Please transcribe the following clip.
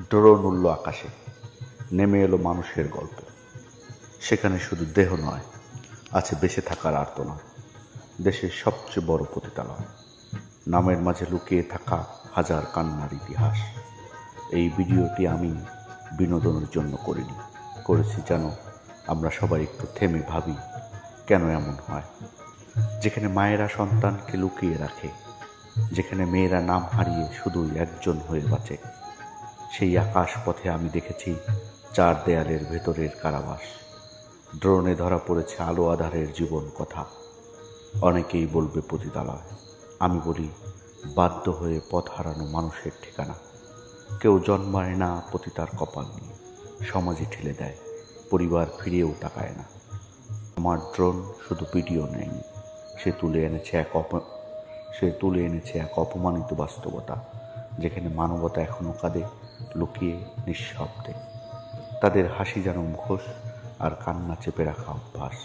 Drone উড়ল আকাশে, নেমে এলো মানুষের গল্প। সেখানে শুধু দেহ নয়, আছে বেঁচে থাকার আর্তনাদ। দেশের সবচেয়ে বড় পতিতালয়, নামের মাঝে লুকিয়ে থাকা হাজার কান্নার ইতিহাস। এই ভিডিওটি আমি বিনোদনের জন্য করেছি যেন আমরা সবাই একটু থেমে ভাবি, কেন এমন হয়। যেখানে মায়েরা সন্তানকে লুকিয়ে রাখে, যেখানে মেয়েরা নাম হারিয়ে শুধুই একজন হয়ে বাঁচে, সেই আকাশ পথে আমি দেখেছি 4 দেয়ালের ভেতরের কারাবাস। ড্রোনে ধরা পড়েছে আলো আধারের জীবন কথা। অনেকেই বলবে পতিতালয়, আমি বলি বাধ্য হয়ে পথ হারানো মানুষের ঠিকানা। কেউ জন্মায় না পতিতার কপাল নিয়ে, সমাজে ঠেলে দেয়, পরিবার ফিরেও তাকায় না। আমার ড্রোন শুধু ভিডিও নেয়নি, সে তুলে এনেছে এক অপমানিত বাস্তবতা, যেখানে মানবতা এখনো কাঁদে, লুকিয়ে নিঃশব্দে। তাদের হাসি যেন মুখোশ, আর কান্না চেপে রাখা অভ্যাস।